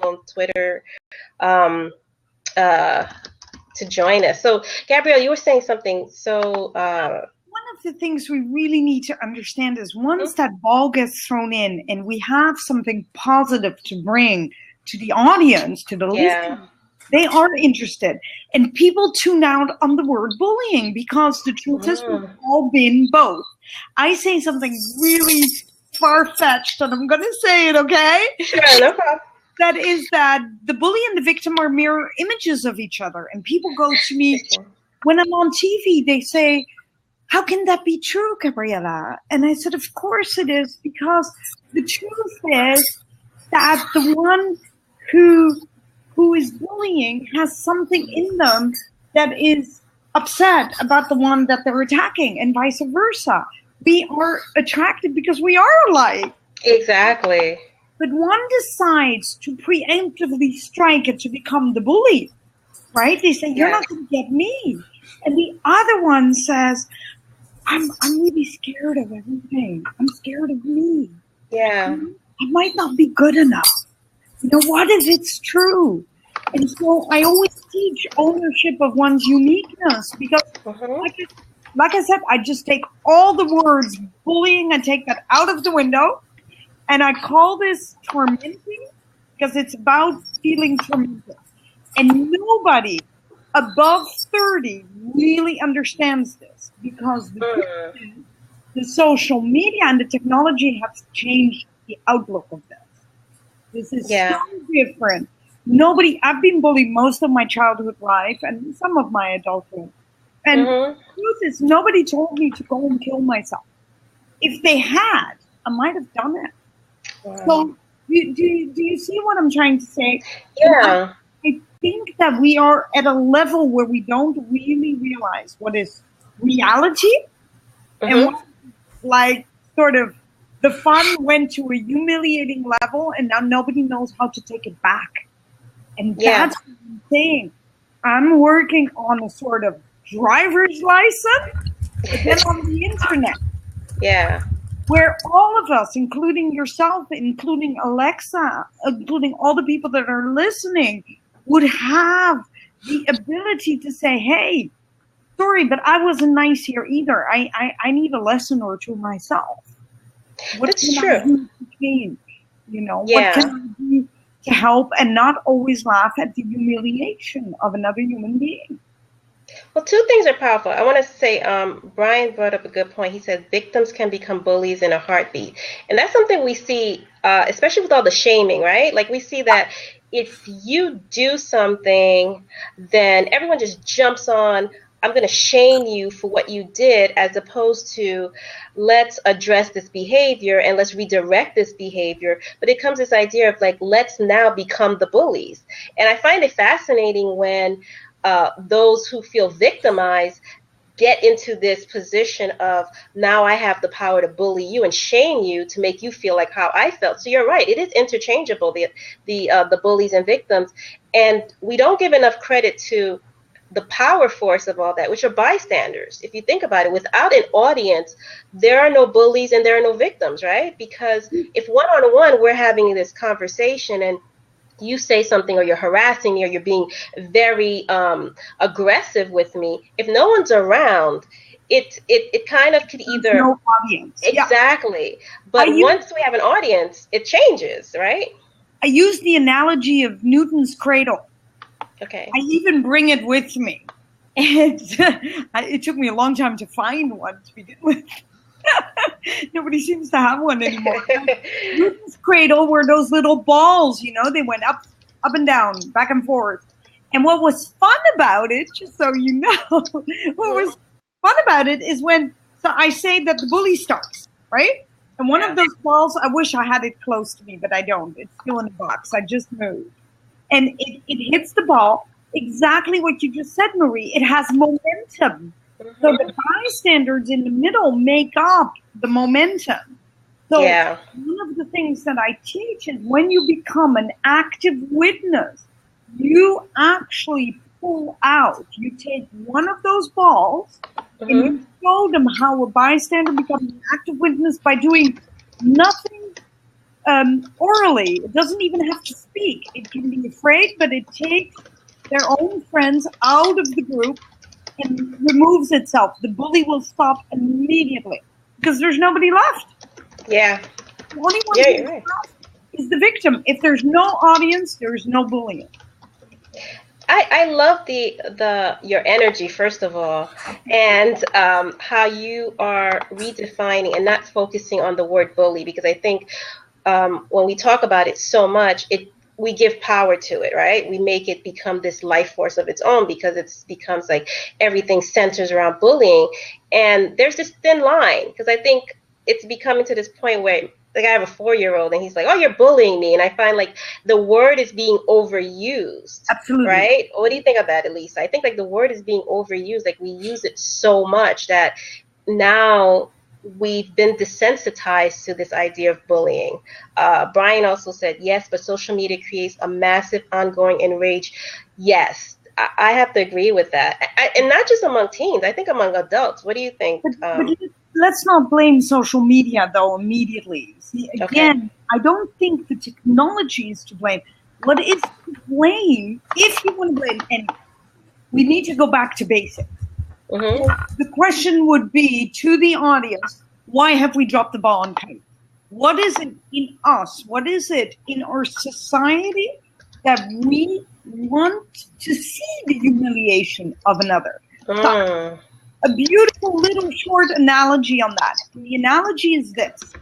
on Twitter to join us. So, Gabrielle, you were saying something. So, one of the things we really need to understand is once that ball gets thrown in and we have something positive to bring to the audience, to the listeners, they are interested. And people tune out on the word bullying because the truth is we've all been both. I say something really far-fetched and I'm going to say it, okay? Sure, no problem. That is that the bully and the victim are mirror images of each other. And people go to me, when I'm on TV, they say, how can that be true, Gabriella? And I said, of course it is, because the truth is that the one who is bullying has something in them that is upset about the one that they're attacking and vice versa. We are attracted because we are alike. Exactly. But one decides to preemptively strike and to become the bully, right? They say, you're not going to get me. And the other one says, I'm really scared of everything. I'm scared of me. Yeah. I might not be good enough. You know, what if it's true? And so I always teach ownership of one's uniqueness because, like I said, I just take all the words bullying and take that out of the window. And I call this tormenting because it's about feeling tormented. And nobody above 30 really understands this because the social media and the technology have changed the outlook of this. This is so different. I've been bullied most of my childhood life and some of my adulthood. And the truth is, nobody told me to go and kill myself. If they had, I might have done it. So do you see what I'm trying to say? Yeah. I think that we are at a level where we don't really realize what is reality and what, like, sort of the fun went to a humiliating level and now nobody knows how to take it back. And that's what I'm saying. I'm working on a sort of driver's license, but then on the internet. Yeah. Where all of us, including yourself, including Alexa, including all the people that are listening, would have the ability to say, hey, sorry, but I wasn't nice here either. I need a lesson or two myself. What can I do to change? You know, what can I do to help and not always laugh at the humiliation of another human being? Well, two things are powerful. I want to say, Brian brought up a good point. He said victims can become bullies in a heartbeat. And that's something we see, especially with all the shaming, right? Like we see that if you do something, then everyone just jumps on, I'm going to shame you for what you did, as opposed to let's address this behavior and let's redirect this behavior. But it comes this idea of like, let's now become the bullies. And I find it fascinating when those who feel victimized get into this position of now I have the power to bully you and shame you to make you feel like how I felt. So you're right, it is interchangeable, the bullies and victims, and we don't give enough credit to the power force of all that, which are bystanders. If you think about it, without an audience, there are no bullies and there are no victims, right? Because if one-on-one we're having this conversation and you say something or you're harassing me or you're being very aggressive with me, if no one's around, it kind of could either... There's no audience. Exactly. But once we have an audience, it changes, right? I use the analogy of Newton's cradle. Okay. I even bring it with me. And it took me a long time to find one to begin with. Nobody seems to have one anymore. Newton's cradle were those little balls, you know, they went up and down, back and forth. And what was fun about it, just so you know, what was fun about it is so I say that the bully starts, right? And one of those balls, I wish I had it close to me, but I don't. It's still in the box. I just moved. And it hits the ball, exactly what you just said, Marie. It has momentum. So the bystanders in the middle make up the momentum. So one of the things that I teach is when you become an active witness, you actually pull out. You take one of those balls and you show them how a bystander becomes an active witness by doing nothing orally. It doesn't even have to speak. It can be afraid, but it takes their own friends out of the group and removes itself. The bully will stop immediately because there's nobody left. Yeah. The only one who's left is the victim. If there's no audience, there's no bullying. I love your energy, first of all, and how you are redefining and not focusing on the word bully, because I think when we talk about it so much, we give power to it, right? We make it become this life force of its own because it becomes like everything centers around bullying, and there's this thin line, because I think it's becoming to this point where, like, I have a 4-year-old and he's like, oh, you're bullying me. And I find like the word is being overused. Absolutely. Right? What do you think of that, Elisa? I think like the word is being overused. Like we use it so much that now we've been desensitized to this idea of bullying. Brian also said, yes, but social media creates a massive ongoing enrage. Yes, I have to agree with that. And not just among teens, I think among adults. What do you think? But let's not blame social media, though, immediately. See, again, I don't think the technology is to blame. What is to blame, if you want to blame anyone, we need to go back to basics. Mm-hmm. So the question would be to the audience, why have we dropped the ball on tape? What is it in us? What is it in our society that we want to see the humiliation of another? A beautiful little short analogy on that. The analogy is this.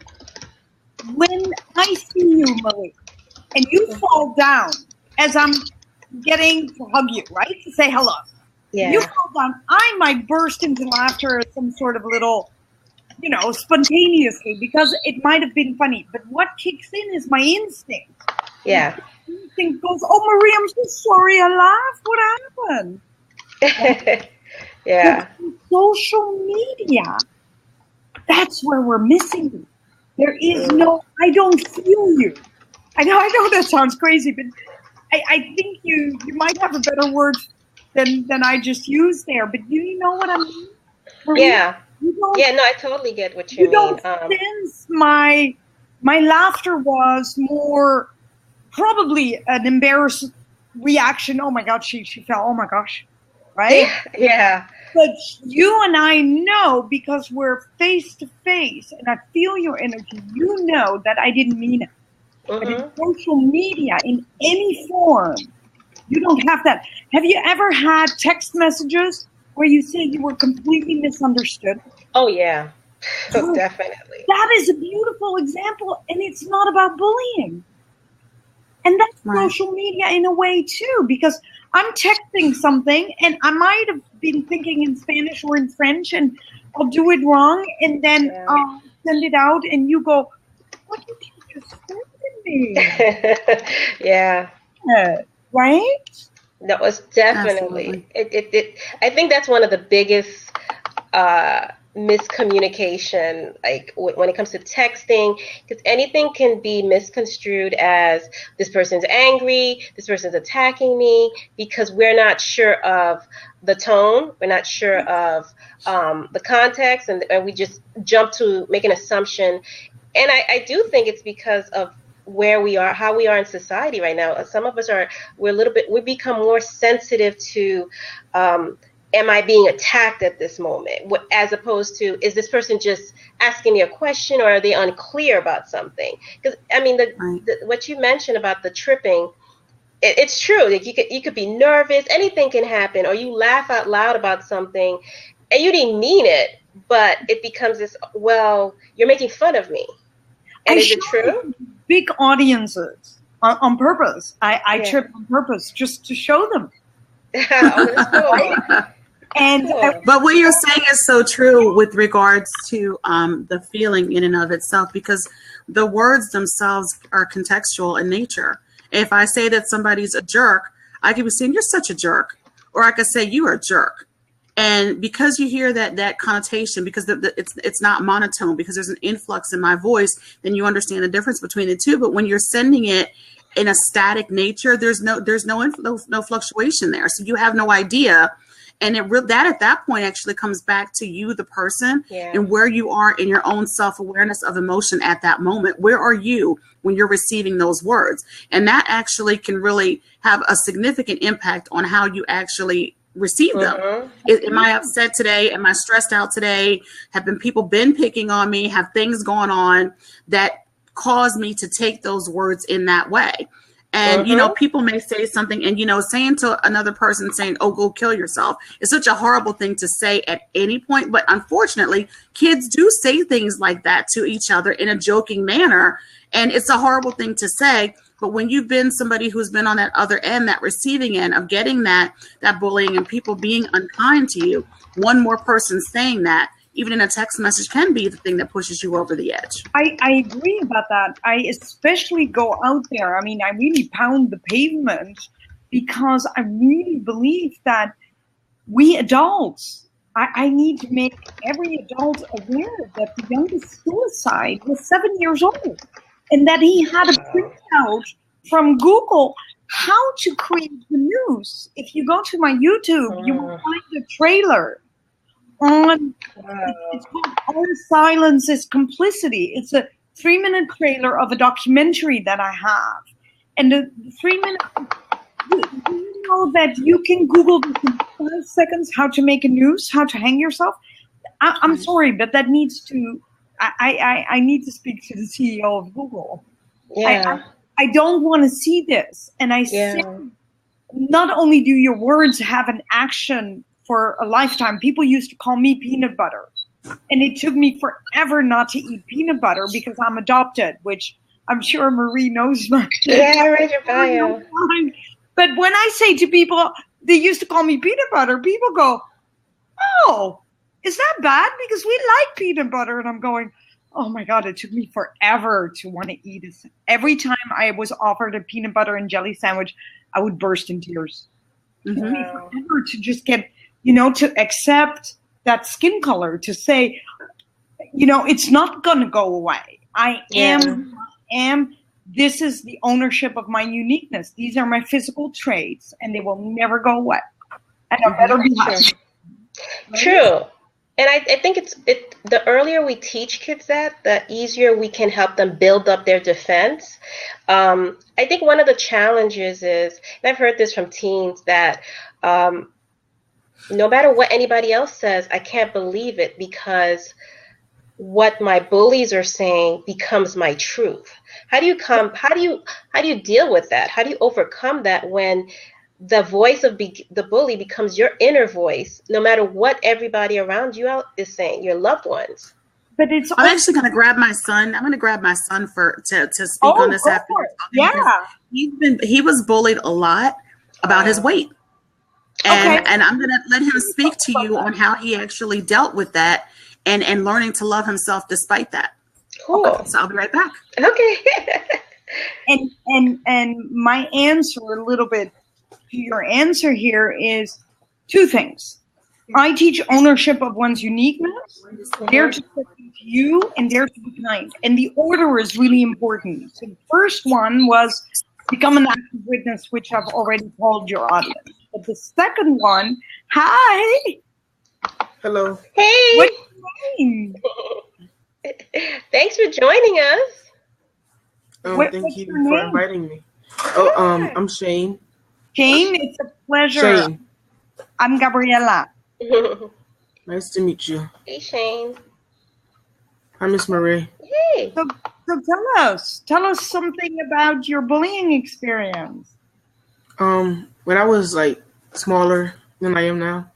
When I see you, Malik, and you fall down as I'm getting to hug you, right? To say hello. Yeah. You fall down, I might burst into laughter at some sort of little, spontaneously, because it might have been funny. But what kicks in is my instinct. Yeah. My instinct goes, oh, Marie, I'm so sorry I laughed. What happened? Yeah. Social media, that's where we're missing it. There is no, I don't feel you. I know that sounds crazy, but I think you might have a better word than I just used there. But do you know what I mean? Yeah. No, I totally get what you mean. Don't sense my laughter was more probably an embarrassed reaction. Oh my God, she fell. Oh my gosh. Right? Yeah. But you and I know, because we're face to face and I feel your energy, you know that I didn't mean it. But in social media, in any form, you don't have that. Have you ever had text messages where you say you were completely misunderstood? Oh, yeah. Definitely. That is a beautiful example, and it's not about bullying. And that's social media in a way, too, because I'm texting something, and I might have been thinking in Spanish or in French, and I'll do it wrong, and then I'll send it out, and you go, what did you just send to me? Yeah. Right? No, it's definitely. I think that's one of the biggest miscommunication, like when it comes to texting, because anything can be misconstrued as this person's angry, this person's attacking me, because we're not sure of the tone, we're not sure of the context, and we just jump to make an assumption. And I do think it's because of where we are, how we are in society right now. Some of us we become more sensitive to am I being attacked at this moment? As opposed to, is this person just asking me a question, or are they unclear about something? Because, I mean, what you mentioned about the tripping, it's true. Like you could be nervous, anything can happen, or you laugh out loud about something, and you didn't mean it, but it becomes this, well, you're making fun of me. And is it true? Big audiences on purpose. I trip on purpose just to show them. That's cool. And but what you're saying is so true with regards to the feeling in and of itself, because the words themselves are contextual in nature. If I say that somebody's a jerk, I could be saying you're such a jerk, or I could say you are a jerk. And because you hear that connotation, because it's not monotone, because there's an influx in my voice, then you understand the difference between the two. But when you're sending it in a static nature, there's no fluctuation there, so you have no idea. And that at that point actually comes back to you, the person, and where you are in your own self-awareness of emotion at that moment. Where are you when you're receiving those words? And that actually can really have a significant impact on how you actually receive them. Am I upset today? Am I stressed out today? Have people been picking on me? Have things going on that cause me to take those words in that way? And, people may say something and, saying to another person saying, oh, go kill yourself is such a horrible thing to say at any point. But unfortunately, kids do say things like that to each other in a joking manner. And it's a horrible thing to say. But when you've been somebody who's been on that other end, that receiving end of getting that bullying and people being unkind to you, one more person saying that, even in a text message, can be the thing that pushes you over the edge. I agree about that. I especially go out there. I mean, I really pound the pavement because I really believe that we adults, I need to make every adult aware that the youngest suicide was 7 years old and that he had a printout from Google how to create the news. If you go to my YouTube, you will find a trailer on, it's called All Silence is Complicity. It's a 3-minute trailer of a documentary that I have. And the 3 minutes, you know that you can Google this in 5 seconds how to make a noose, how to hang yourself? I'm sorry, but that needs to, I need to speak to the CEO of Google. Yeah. I don't want to see this. And I say, not only do your words have an action for a lifetime. People used to call me peanut butter. And it took me forever not to eat peanut butter because I'm adopted, which I'm sure Marie knows my Yeah, I read your bio. But when I say to people, they used to call me peanut butter, people go, oh, is that bad? Because we like peanut butter. And I'm going, oh my God, it took me forever to want to eat it. Every time I was offered a peanut butter and jelly sandwich, I would burst in tears. It took me forever to just get, to accept that skin color, to say, it's not going to go away. I am. This is the ownership of my uniqueness. These are my physical traits, and they will never go away. And I better be happy. True. And I think the earlier we teach kids that, the easier we can help them build up their defense. I think one of the challenges is, and I've heard this from teens, that no matter what anybody else says, I can't believe it because what my bullies are saying becomes my truth. How do you deal with that? How do you overcome that when the voice of the bully becomes your inner voice, no matter what everybody around you is saying, your loved ones? But I'm actually going to grab my son. I'm going to grab my son to speak on this after. Yeah, he was bullied a lot about his weight, and I'm going to let him speak to you on how he actually dealt with that and learning to love himself despite that. Cool. Okay, so I'll be right back. Okay. and my answer, a little bit to your answer here, is 2 things. I teach ownership of one's uniqueness, dare to listen to you, and dare to be kind. And the order is really important. So the first one was become an active witness, which I've already told your audience. But the second one, hi. Hello. Hey. What's your name? Thanks for joining us. Thank you for inviting me. I'm Shane. Shane, it's a pleasure. Shane. I'm Gabriella. Nice to meet you. Hey, Shane. Hi, Miss Marie. Hey. So tell us something about your bullying experience. When I was smaller than I am now,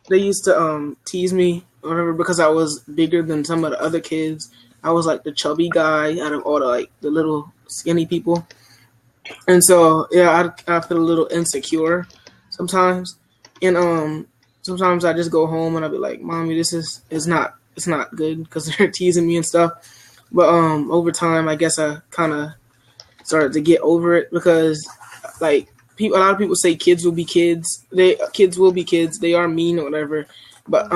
they used to tease me or whatever because I was bigger than some of the other kids. I was the chubby guy out of all the little skinny people. And so, I feel a little insecure sometimes. And sometimes I just go home and I'll be like, Mommy, this is not good because they're teasing me and stuff. But over time, I guess I kind of started to get over it because a lot of people say kids will be kids. Kids will be kids. They are mean or whatever. But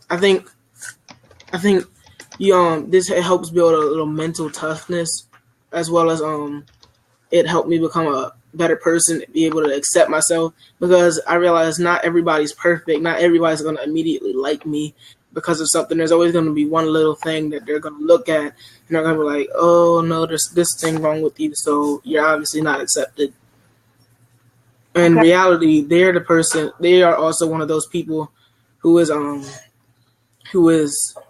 I think this helps build a little mental toughness as well as it helped me become a better person, be able to accept myself, because I realized not everybody's perfect. Not everybody's going to immediately like me because of something. There's always going to be one little thing that they're going to look at and they're going to be like, oh no, there's this thing wrong with you, so you're obviously not accepted. In reality, they are also one of those people who is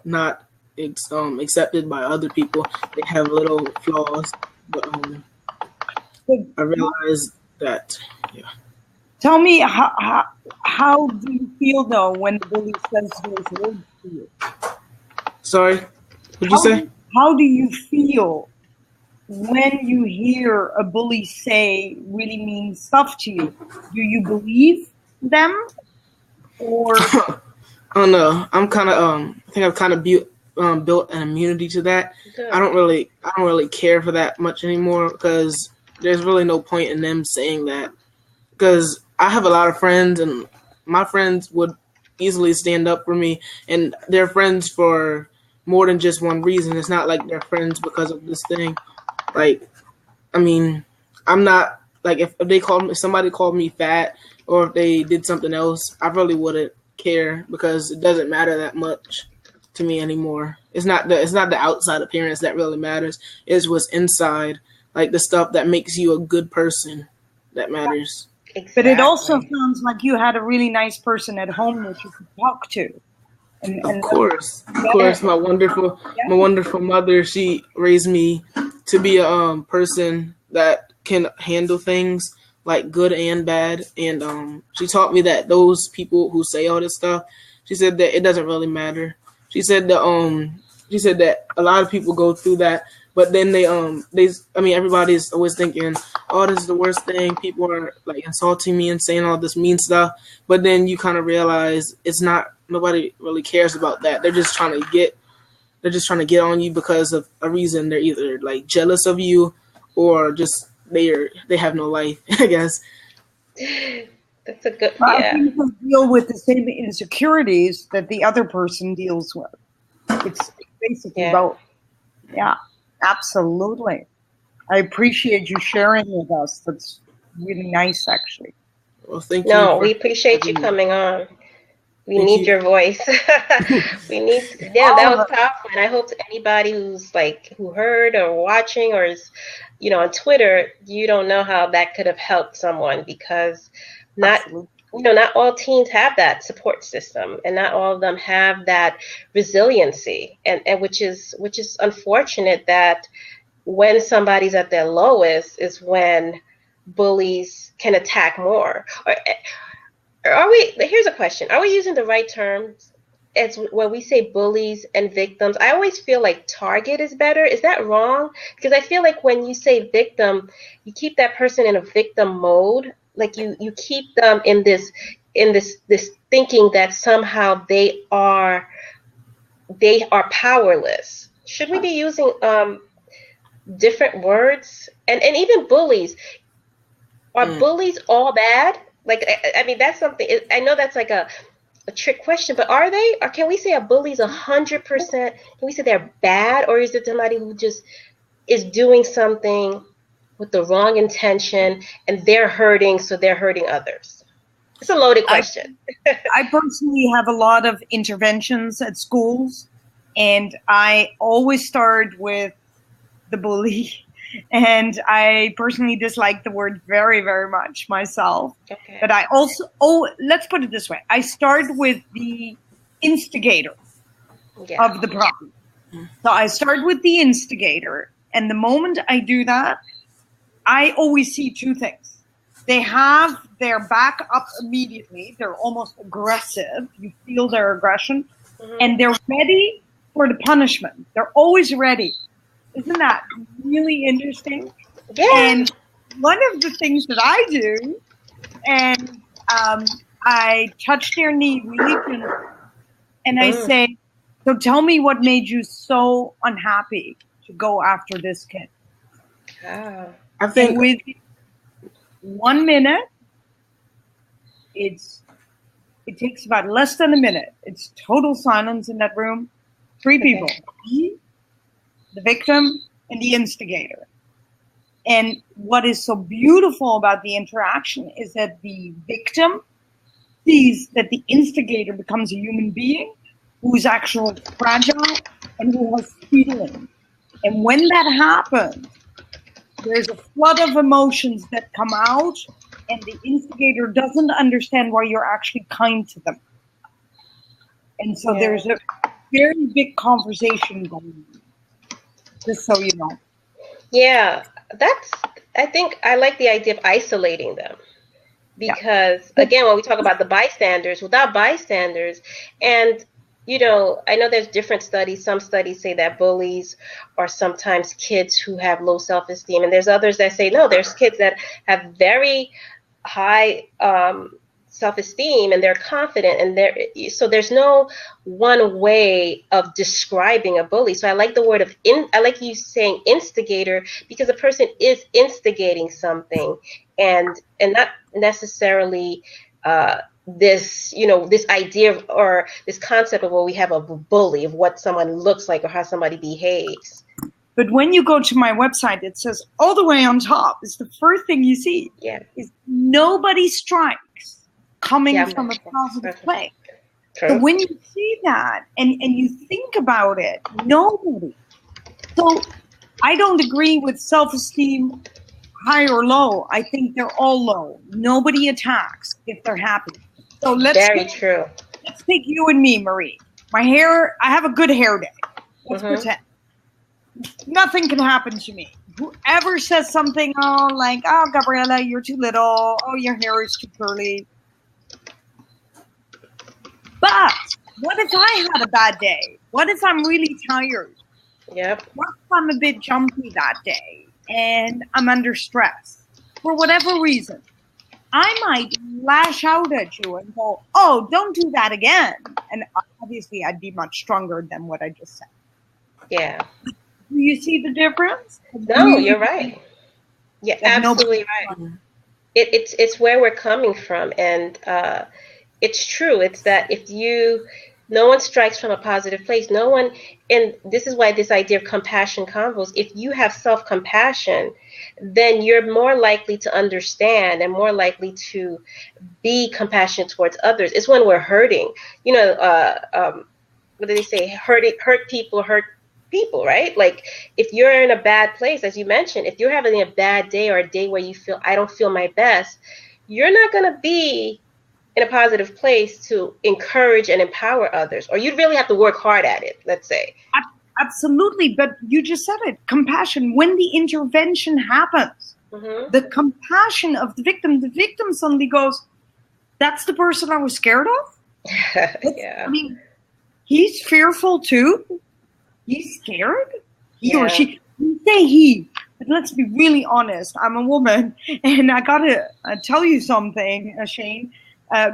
not accepted by other people. They have little flaws, but I realized that. Yeah. Tell me how do you feel though when the bully says those words to you? Sorry, what'd you say? How do you feel when you hear a bully say really mean stuff to you? Do you believe them, or? I don't know. I'm kind of I think I've kind of built an immunity to that. Good. I don't really care for that much anymore, because there's really no point in them saying that, because I have a lot of friends and my friends would easily stand up for me, and they're friends for more than just one reason. It's not like they're friends because of this thing. Like, I mean, I'm not like, if somebody called me fat, or if they did something else, I really wouldn't care, because it doesn't matter that much to me anymore. It's not the outside appearance that really matters. It's what's inside, like the stuff that makes you a good person, that matters. But it also sounds like you had a really nice person at home that you could talk to. Of course, my wonderful mother. She raised me to be a person that can handle things like good and bad, and she taught me that those people who say all this stuff, she said that it doesn't really matter. She said that a lot of people go through that, but then everybody's always thinking, oh, this is the worst thing. People are like insulting me and saying all this mean stuff. But then you kind of realize it's not, nobody really cares about that. They're just trying to get on you because of a reason. They're either like jealous of you, or just they have no life, I guess. That's a good. Well, yeah. I think they deal with the same insecurities that the other person deals with. It's basically both. Yeah, absolutely. I appreciate you sharing with us. That's really nice, actually. Well, thank you. No, we appreciate you coming on. We need your voice. We need. Yeah, that was powerful, and I hope anybody who heard or watching or is, on Twitter, you don't know how that could have helped someone, because not all teens have that support system, and not all of them have that resiliency, and which is unfortunate that when somebody's at their lowest is when bullies can attack more. Here's a question. Are we using the right terms as when we say bullies and victims? I always feel like target is better. Is that wrong? Because I feel like when you say victim, you keep that person in a victim mode. Like you keep them in this thinking that somehow they are powerless. Should we be using different words? And even bullies. Are bullies all bad? Like, I mean, that's something. I know that's like a trick question, but are they? Or can we say a bully's 100%? Can we say they're bad, or is it somebody who just is doing something with the wrong intention and they're hurting, so they're hurting others? It's a loaded question. I personally have a lot of interventions at schools, and I always start with the bully. And I personally dislike the word very, very much myself. Okay. But I also, let's put it this way. I start with the instigator of the problem. So I start with the instigator. And the moment I do that, I always see two things. They have their back up immediately. They're almost aggressive. You feel their aggression. Mm-hmm. And they're ready for the punishment. They're always ready. Isn't that really interesting? Yeah. And one of the things that I do, and I touch their knee really gently, and I say, so tell me what made you so unhappy to go after this kid. I think and with 1 minute, it takes about less than a minute. It's total silence in that room. 3 people. Me, the victim, and the instigator. And what is so beautiful about the interaction is that the victim sees that the instigator becomes a human being who's actually fragile and who has feelings. And when that happens, there's a flood of emotions that come out, and the instigator doesn't understand why you're actually kind to them. And so there's a very big conversation going on, just so you know. Yeah, I think I like the idea of isolating them. Because, again, when we talk about the bystanders, without bystanders, and, I know there's different studies. Some studies say that bullies are sometimes kids who have low self-esteem, and there's others that say, no, there's kids that have very high self-esteem, and they're confident, and so there's no one way of describing a bully. So I like the word I like you saying instigator, because a person is instigating something, and not necessarily this idea or this concept of, well, we have a bully, of what someone looks like or how somebody behaves. But when you go to my website, it says all the way on top is the first thing you see. Yeah. Is nobody strikes coming from a positive place. True. So when you see that and you think about it, nobody. So I don't agree with self-esteem high or low. I think they're all low. Nobody attacks if they're happy. So true. Let's take you and me, Marie. My hair, I have a good hair day. Let's pretend. Nothing can happen to me. Whoever says something, oh, Gabriella, you're too little. Oh, your hair is too curly. But what if I had a bad day? What if I'm really tired? Yep. What if I'm a bit jumpy that day and I'm under stress? For whatever reason, I might lash out at you and go, oh, don't do that again. And obviously, I'd be much stronger than what I just said. Yeah. Do you see the difference? No, you're right. Yeah, absolutely right. It's where we're coming from, and it's true. It's that no one strikes from a positive place. No one, and this is why this idea of compassion convos. If you have self-compassion, then you're more likely to understand and more likely to be compassionate towards others. It's when we're hurting. What do they say? Hurt people, right? Like, if you're in a bad place, as you mentioned, if you're having a bad day or a day where you feel, I don't feel my best, you're not going to be in a positive place to encourage and empower others, or you'd really have to work hard at it, let's say. Absolutely. But you just said it, compassion. When the intervention happens, the compassion of the victim suddenly goes, that's the person I was scared of? Yeah. I mean, he's fearful too. He's scared? He or she. You say he, but let's be really honest. I'm a woman, and I gotta tell you something, Shane.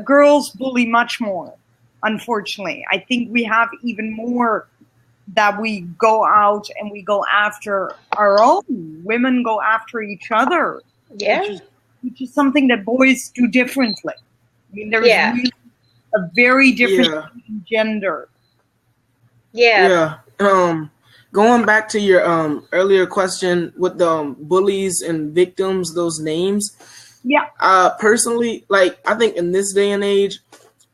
Girls bully much more, unfortunately. I think we have even more that we go out and we go after our own. Women go after each other. Yeah. Which is something that boys do differently. I mean, there's really a very different gender. Yeah. Going back to your earlier question with the bullies and victims, those names. Yeah. Personally, I think in this day and age,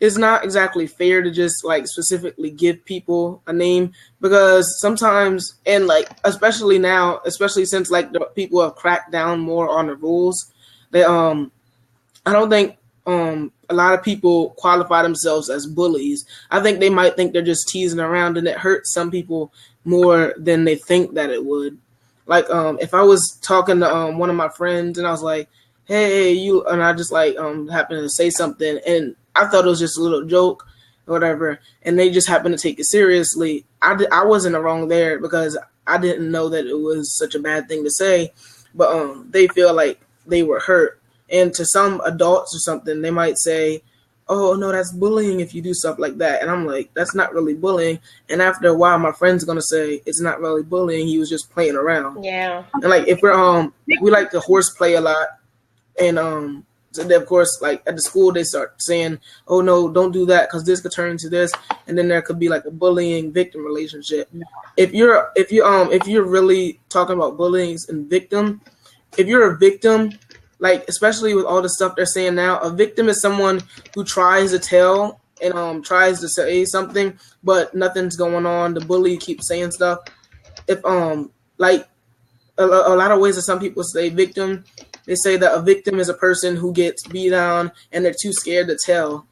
it's not exactly fair to just specifically give people a name, because sometimes, and especially now, especially since the people have cracked down more on the rules, they I don't think a lot of people qualify themselves as bullies. I think they might think they're just teasing around, and it hurts some people more than they think that it would. If I was talking to one of my friends and I was like, hey, you, and I just happened to say something and I thought it was just a little joke or whatever, and they just happened to take it seriously, I wasn't wrong there, because I didn't know that it was such a bad thing to say, but they feel like they were hurt. And to some adults or something, they might say, oh, no, that's bullying if you do stuff like that. And I'm like, that's not really bullying. And after a while, my friend's going to say, it's not really bullying. He was just playing around. Yeah. And if we're, we like to horseplay a lot. And so they, of course, at the school, they start saying, oh, no, don't do that, because this could turn into this. And then there could be a bullying victim relationship. No. If you're really talking about bullying and victim, if you're a victim, like especially with all the stuff they're saying now, a victim is someone who tries to tell and tries to say something, but nothing's going on. The bully keeps saying stuff. If like a lot of ways that some people say victim, they say that a victim is a person who gets beat down and they're too scared to tell.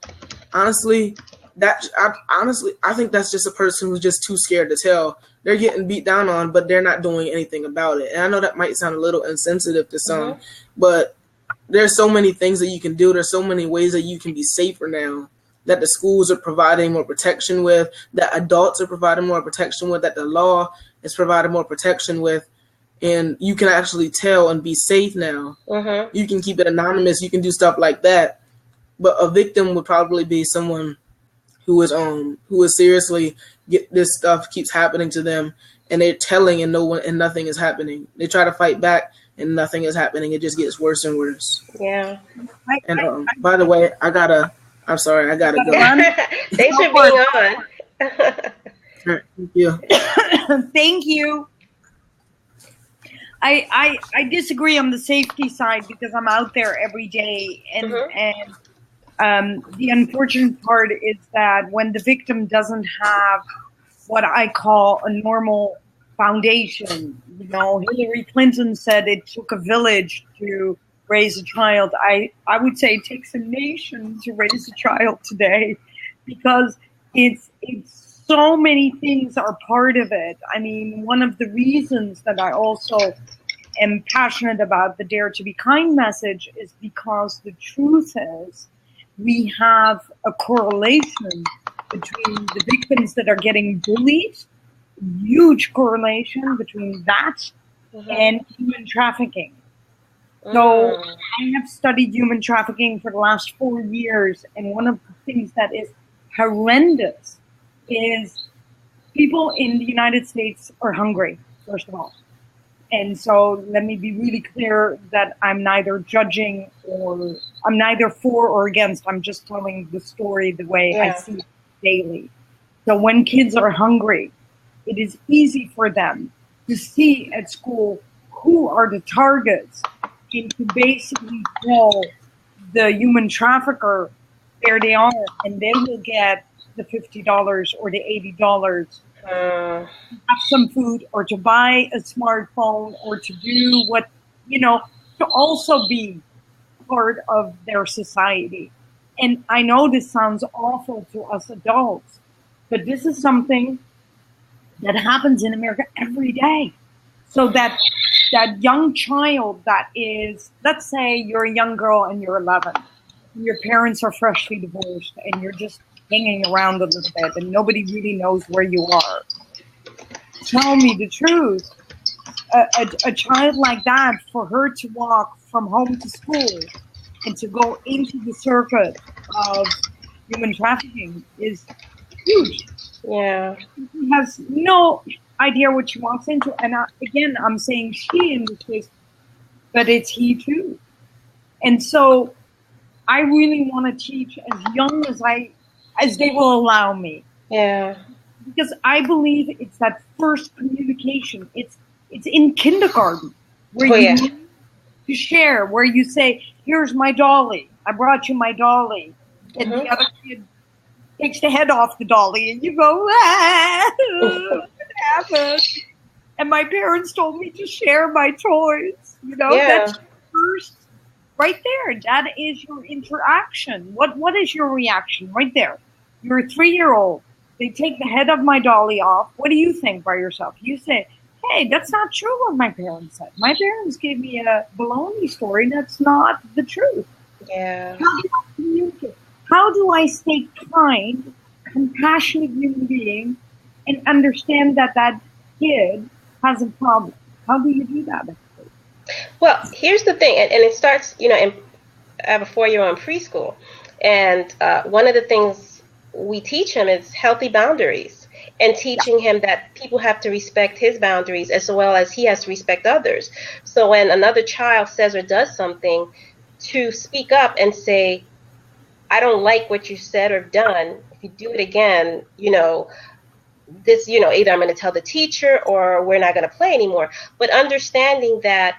Honestly, I think that's just a person who's just too scared to tell. They're getting beat down on, but they're not doing anything about it. And I know that might sound a little insensitive to some, but there's so many things that you can do. There's so many ways that you can be safer now, that the schools are providing more protection with, that adults are providing more protection with, that the law is providing more protection with. And you can actually tell and be safe now. You can keep it anonymous. You can do stuff like that. But a victim would probably be someone who is seriously this stuff keeps happening to them, and they're telling and nothing is happening. They try to fight back and nothing is happening. It just gets worse and worse. Yeah. And by the way, I gotta go. Thanks for being on. Thank you. Thank you. I disagree on the safety side because I'm out there every day, and the unfortunate part is that when the victim doesn't have what I call a normal foundation, Hillary Clinton said it took a village to raise a child. I would say it takes a nation to raise a child today, because it's so many things are part of it. I mean, one of the reasons that I also am passionate about the Dare to Be Kind message is because the truth is we have a correlation between the victims that are getting bullied, huge correlation between that and human trafficking. So I have studied human trafficking for the last 4 years, and one of the things that is horrendous is people in the United States are hungry, first of all. And so let me be really clear that I'm neither judging or I'm neither for or against. I'm just telling the story the way I see it daily. So when kids are hungry, it is easy for them to see at school who are the targets and to basically tell the human trafficker where they are, and they will get the $50 or the $80 to have some food or to buy a smartphone or to do what, to also be part of their society. And I know this sounds awful to us adults, but this is something that happens in America every day. So that young child that is, let's say you're a young girl and you're 11, and your parents are freshly divorced and you're just hanging around a little bit and nobody really knows where you are. Tell me the truth. A child like that, for her to walk from home to school and to go into the circuit of human trafficking is huge. Yeah. She has no idea what she walks into. And again, I'm saying she in this case, but it's he too. And so I really want to teach as young as they will allow me. Yeah. Because I believe it's that first communication. It's in kindergarten where you need to share, where you say, here's my dolly. I brought you my dolly. And the other kid takes the head off the dolly and you go, what happened? And my parents told me to share my toys. That's first right there. That is your interaction. What is your reaction right there? You're a 3-year-old. They take the head of my dolly off. What do you think by yourself? You say, hey, that's not true what my parents said. My parents gave me a baloney story. That's not the truth. Yeah. How do I communicate? How do I stay kind, compassionate human being and understand that kid has a problem? How do you do that? Well, here's the thing, and it starts, I have a 4-year-old in preschool, and one of the things we teach him is healthy boundaries, and teaching him that people have to respect his boundaries as well as he has to respect others. So when another child says or does something, to speak up and say, I don't like what you said or done. If you do it again, this, either I'm going to tell the teacher or we're not going to play anymore. But understanding that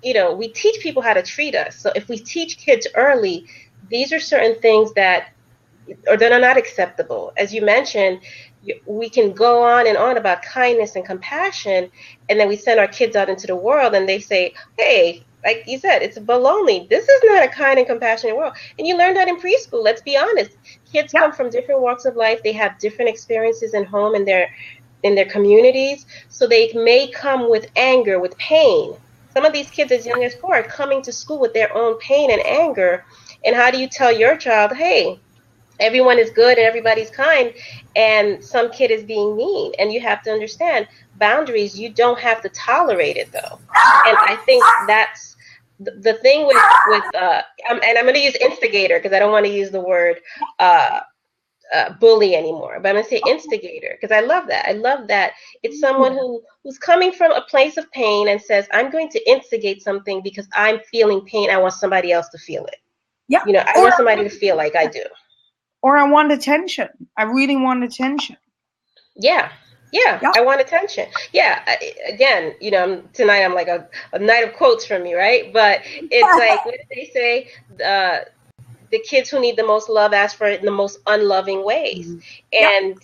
we teach people how to treat us. So if we teach kids early, these are certain things that are not acceptable. As you mentioned, we can go on and on about kindness and compassion, and then we send our kids out into the world and they say, hey, like you said, it's baloney. This is not a kind and compassionate world. And you learn that in preschool. Let's be honest. Kids come from different walks of life. They have different experiences in home and in their communities. So they may come with anger, with pain. Some of these kids as young as 4 are coming to school with their own pain and anger. And how do you tell your child, hey, everyone is good and everybody's kind, and some kid is being mean? And you have to understand boundaries. You don't have to tolerate it, though. And I think that's the thing with and I'm going to use instigator because I don't want to use the word bully anymore, but I'm going to say instigator because I love that. I love that it's someone who's coming from a place of pain and says, I'm going to instigate something because I'm feeling pain. I want somebody else to feel it. Yeah. I want somebody to feel like I do. Or I want attention. I really want attention. Yeah. I want attention. Yeah. Again, tonight I'm like a night of quotes from me, right? But it's like, what did they say? The kids who need the most love ask for it in the most unloving ways. Mm-hmm. And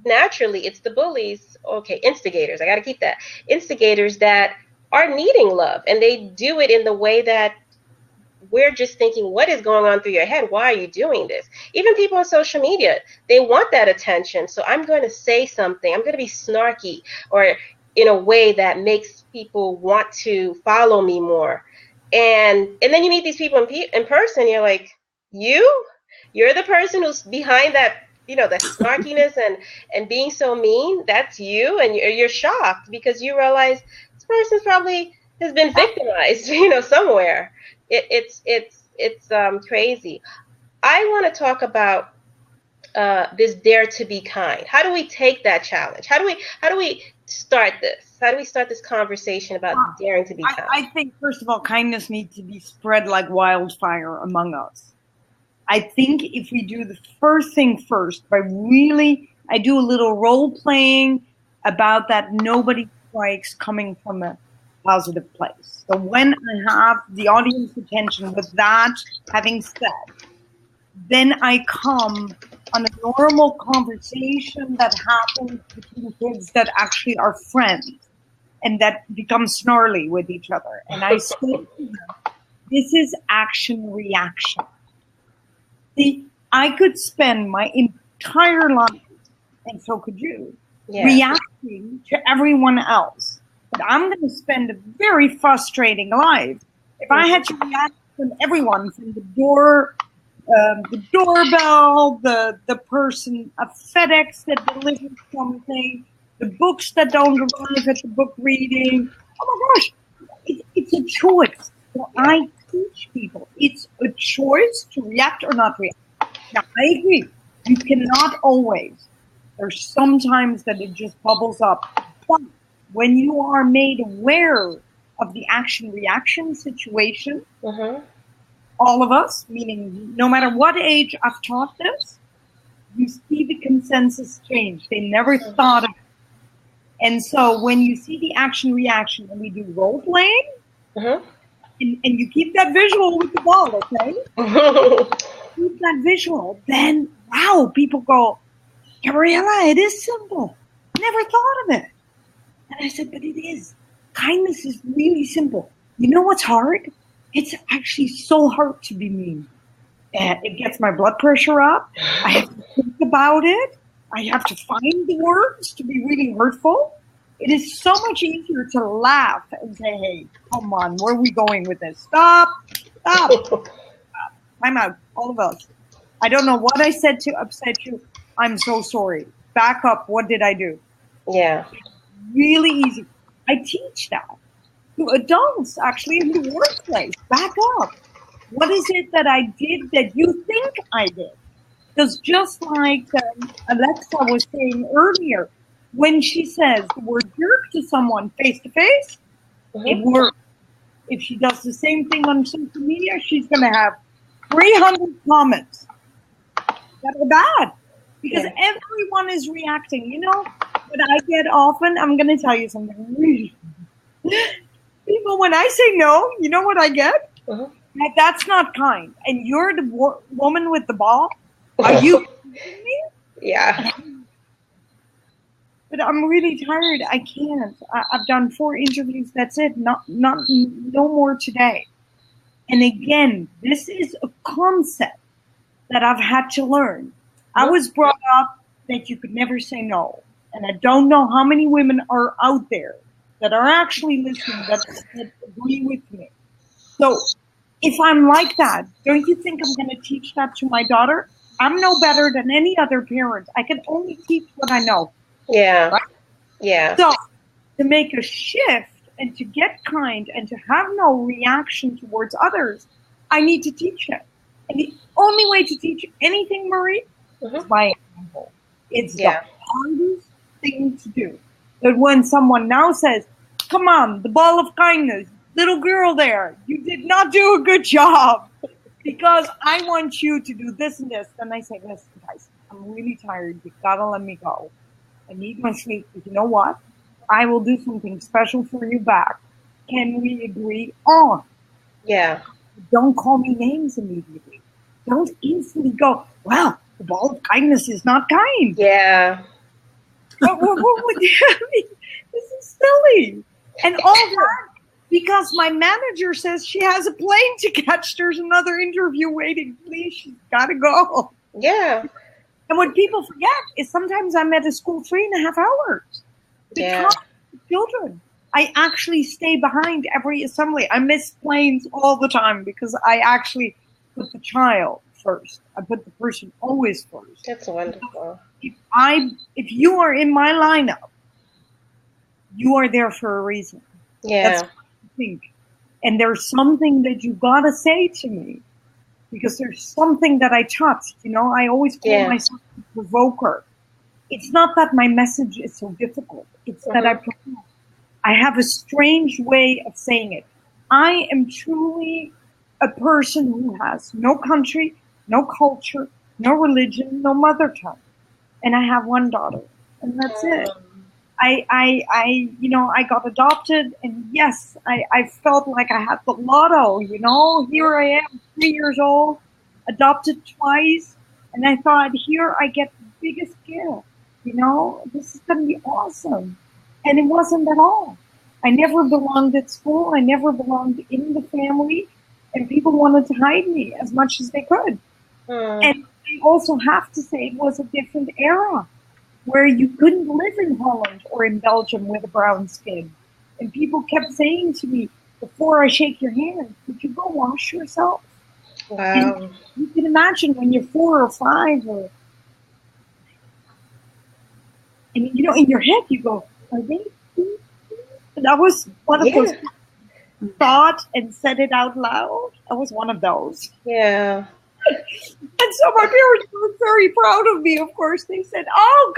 naturally, it's the bullies. Okay, instigators. I got to keep that. Instigators that are needing love. And they do it in the way that we're just thinking, what is going on through your head? Why are you doing this? Even people on social media, they want that attention. So I'm going to say something. I'm going to be snarky or in a way that makes people want to follow me more. And then you meet these people in person. You're like, you're the person who's behind that, that snarkiness and being so mean. That's you. And you're shocked because you realize this person probably has been victimized, somewhere. It's crazy. I want to talk about this dare to be kind. How do we take that challenge? How do we start this? How do we start this conversation about daring to be kind? I think first of all, kindness needs to be spread like wildfire among us. I think if we do the first thing first, I do a little role playing about that nobody strikes coming from a positive place. So when I have the audience attention with that having said, then I come on a normal conversation that happens between kids that actually are friends and that become snarly with each other. And I say to them, this is action reaction. See, I could spend my entire life, and so could you, reacting to everyone else. But I'm going to spend a very frustrating life if I had to react to everyone from the doorbell, the person at FedEx that delivers something, the books that don't arrive at the book reading. Oh my gosh, it's a choice. So I teach people it's a choice to react or not react. Now I agree, you cannot always. There's sometimes that it just bubbles up. But when you are made aware of the action-reaction situation, all of us, meaning no matter what age I've taught this, you see the consensus change. They never thought of it. And so when you see the action-reaction and we do role-playing, and you keep that visual with the ball, okay? Keep that visual, then, wow, people go, Gabriella, it is simple. Never thought of it. And I said, but it is. Kindness is really simple. You know what's hard? It's actually so hard to be mean. It gets my blood pressure up. I have to think about it. I have to find the words to be really hurtful. It is so much easier to laugh and say, hey, come on, where are we going with this? Stop. I'm out, all of us. I don't know what I said to upset you. I'm so sorry. Back up. What did I do? Yeah. Really easy. I teach that to adults, actually, in the workplace. Back up. What is it that I did that you think I did? Because just like Alexa was saying earlier, when she says the word jerk to someone face to face, it works. If she does the same thing on social media, she's going to have 300 comments that are bad because everyone is reacting. You know what I get often? I'm going to tell you something. But when I say no, you know what I get? Mhm. That's not kind. And you're the woman with the ball. Are you kidding me? Yeah. But I'm really tired. I can't. I've done 4 interviews. That's it. No more today. And again, this is a concept that I've had to learn. I was brought up that you could never say no. And I don't know how many women are out there that are actually listening that agree with me. So if I'm like that, don't you think I'm going to teach that to my daughter? I'm no better than any other parent. I can only teach what I know. Yeah. Right? Yeah. So to make a shift and to get kind and to have no reaction towards others, I need to teach it. And the only way to teach anything, Marie, is by example. It's the hardest thing to do. But when someone now says, come on, the ball of kindness, little girl there, you did not do a good job because I want you to do this and this. Then I say, listen, guys, I'm really tired. You've got to let me go. I need my sleep. But you know what? I will do something special for you back. Can we agree on? Yeah. Don't call me names immediately. Don't instantly go, well, the ball of kindness is not kind. Yeah. What would you mean? This is silly. And all that because my manager says she has a plane to catch. There's another interview waiting. Please, she's got to go. Yeah. And what people forget is sometimes I'm at a school 3.5 hours to talk to children. I actually stay behind every assembly. I miss planes all the time because I actually put the child first. I put the person always first. That's wonderful. If you are in my lineup, you are there for a reason. Yeah. That's what I think. And there's something that you gotta say to me because there's something that I touched. You know, I always call myself a provoker. It's not that my message is so difficult. It's that I have a strange way of saying it. I am truly a person who has no country, no culture, no religion, no mother tongue. And I have one daughter. And that's it. I got adopted, and yes, I felt like I had the lotto, you know. Here I am, 3 years old, adopted twice, and I thought, here I get the biggest gift, you know. This is going to be awesome. And it wasn't at all. I never belonged at school. I never belonged in the family, and people wanted to hide me as much as they could. And I also have to say it was a different era, where you couldn't live in Holland or in Belgium with a brown skin. And people kept saying to me, before I shake your hand, could you go wash yourself? Wow. And you can imagine when you're 4 or 5 and you know, in your head you go, are they? And that was one of those thought and said it out loud. I was one of those. Yeah. And so my parents were very proud of me, of course. They said, oh,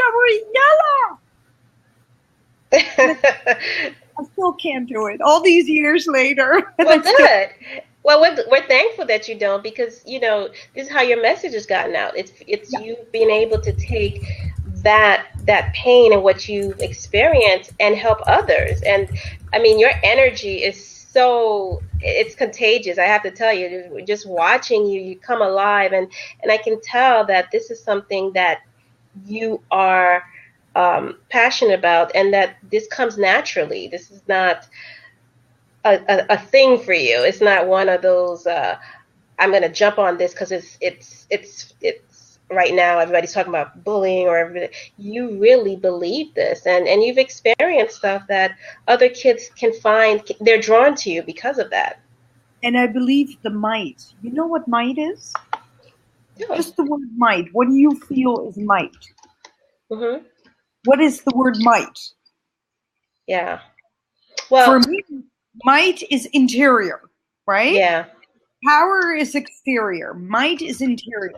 Gabriella! I still can't do it all these years later. Well, good. Well, we're thankful that you don't, because, you know, this is how your message has gotten out. It's you being able to take that pain and what you've experienced and help others. And, I mean, your energy is it's contagious. I have to tell you, just watching you come alive, and I can tell that this is something that you are passionate about, and that this comes naturally. This is not a thing for you. It's not one of those I'm going to jump on this because it's right now everybody's talking about bullying or everything. You really believe this, and you've experienced stuff that other kids can find. They're drawn to you because of that. And I believe the might. You know what might is? Yeah. Just the word might. What do you feel is might? Mm-hmm. What is the word might? Yeah. Well, for me, might is interior, right? Yeah. Power is exterior. Might is interior.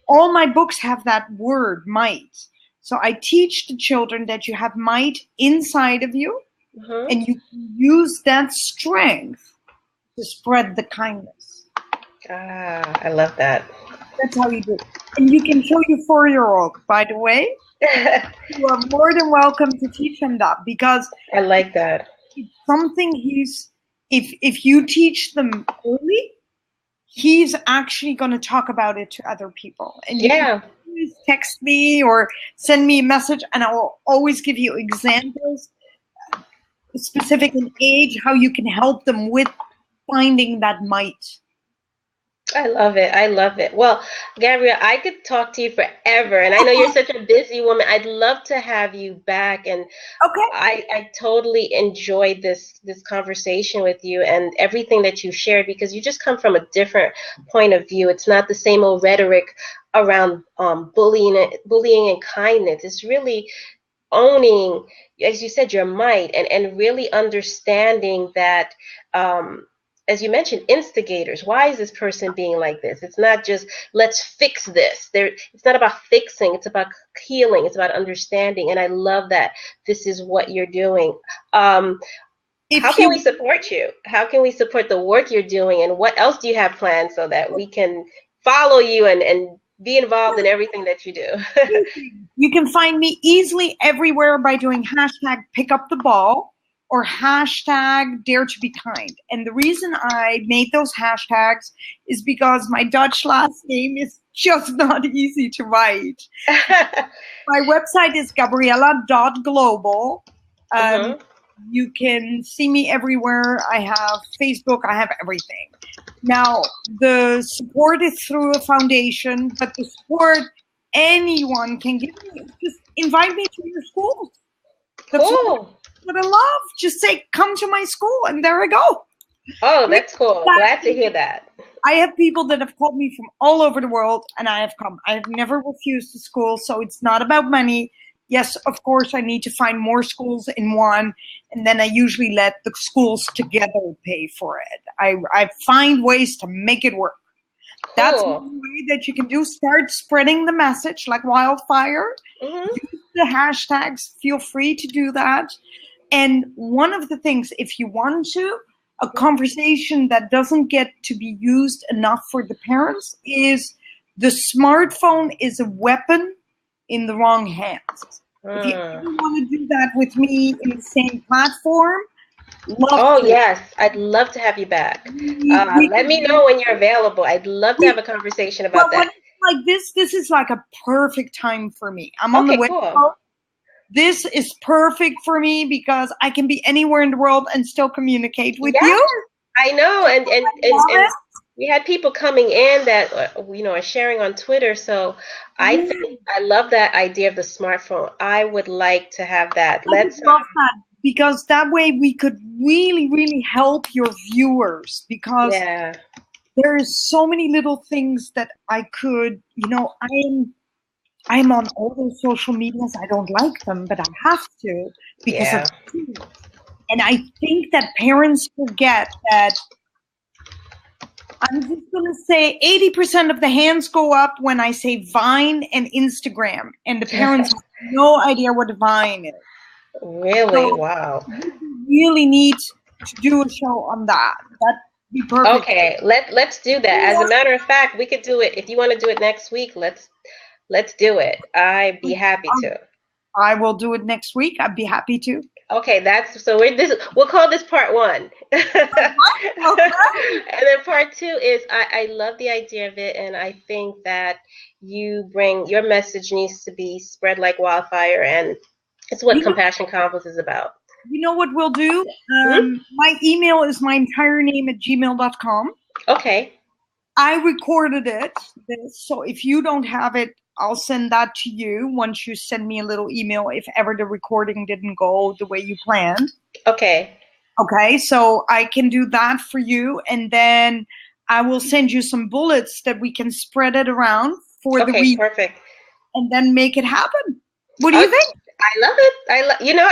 All my books have that word, might. So I teach the children that you have might inside of you, and you use that strength to spread the kindness. I love that. That's how you do it. And you can show your 4-year-old, by the way. You are more than welcome to teach him that, because I like that. It's something he's if you teach them early, he's actually going to talk about it to other people. And you can always text me or send me a message, and I will always give you examples, specific in age, how you can help them with finding that might. I love it. I love it. Well, Gabrielle, I could talk to you forever, and I know you're such a busy woman. I'd love to have you back, and I totally enjoyed this conversation with you and everything that you shared, because you just come from a different point of view. It's not the same old rhetoric around bullying and kindness. It's really owning, as you said, your might, and really understanding that. As you mentioned, instigators. Why is this person being like this? It's not just let's fix this. It's not about fixing. It's about healing. It's about understanding. And I love that this is what you're doing. How can we support you? How can we support the work you're doing? And what else do you have planned so that we can follow you and be involved in everything that you do? You can find me easily everywhere by doing #PickUpTheBall. Or #DareToBeKind. And the reason I made those hashtags is because my Dutch last name is just not easy to write. My website is gabriella.global. You can see me everywhere. I have Facebook. I have everything. Now, the support is through a foundation, but the support anyone can give me is just invite me to your schools. Cool. What I love, just say, come to my school, and there I go. Oh, that's cool. Glad to hear that. I have people that have called me from all over the world, and I have come. I have never refused a school, so it's not about money. Yes, of course, I need to find more schools in one, and then I usually let the schools together pay for it. I find ways to make it work. Cool. That's one way that you can do. Start spreading the message like wildfire. Use the hashtags. Feel free to do that. And one of the things, if you want to, a conversation that doesn't get to be used enough for the parents is the smartphone is a weapon in the wrong hands. If you ever want to do that with me in the same platform, yes, I'd love to have you back. Let me know when you're available. I'd love to have a conversation about that. Like this is like a perfect time for me. I'm on the website. Cool. This is perfect for me because I can be anywhere in the world and still communicate with you. I know, and we had people coming in that are sharing on Twitter. So I love that idea of the smartphone. I would like to have that. Let's love that, because that way we could really, really help your viewers, because there's so many little things that I could, I'm on all those social medias. I don't like them, but I have to because of the. And I think that parents forget that. I'm just going to say 80% of the hands go up when I say Vine and Instagram, and the parents have no idea what Vine is. Really? So wow. You really need to do a show on that. That'd be perfect. Okay, let's do that. As a matter of fact, we could do it. If you want to do it next week, let's do it. I'd be happy to. I will do it next week. I'd be happy to. Okay, we'll call this part 1. And then part 2 is I love the idea of it, and I think that your message needs to be spread like wildfire, and it's what Compassion Convos is about. You know what we'll do? My email is my entire name @gmail.com. Okay. I recorded it, so if you don't have it, I'll send that to you once you send me a little email if ever the recording didn't go the way you planned. Okay. Okay, so I can do that for you, and then I will send you some bullets that we can spread it around for the week. Okay, perfect. And then make it happen. What do you think? I love it. I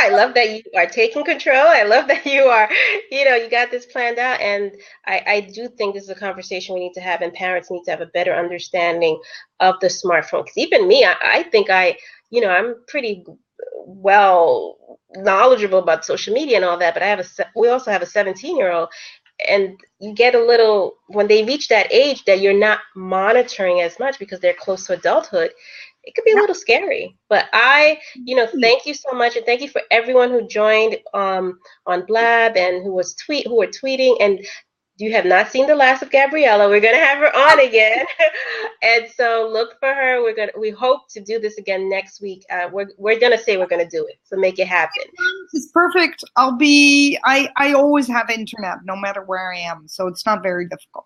love that you are taking control. I love that you are, you got this planned out. And I do think this is a conversation we need to have, and parents need to have a better understanding of the smartphone. Because even me, I think I'm pretty well knowledgeable about social media and all that, but we also have a 17-year-old, and you get a little, when they reach that age that you're not monitoring as much because they're close to adulthood, it could be a little scary. But thank you so much, and thank you for everyone who joined on Blab and who were tweeting. And you have not seen the last of Gabriella. We're gonna have her on again, and so look for her. We hope to do this again next week. We're gonna say we're gonna do it, so make it happen. It's perfect. I always have internet no matter where I am, so it's not very difficult.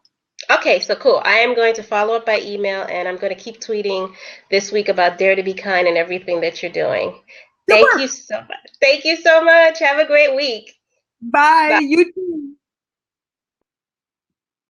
Okay, so cool. I am going to follow up by email, and I'm going to keep tweeting this week about Dare to Be Kind and everything that you're doing. Thank you so much. Thank you so much. Have a great week. Bye. You too.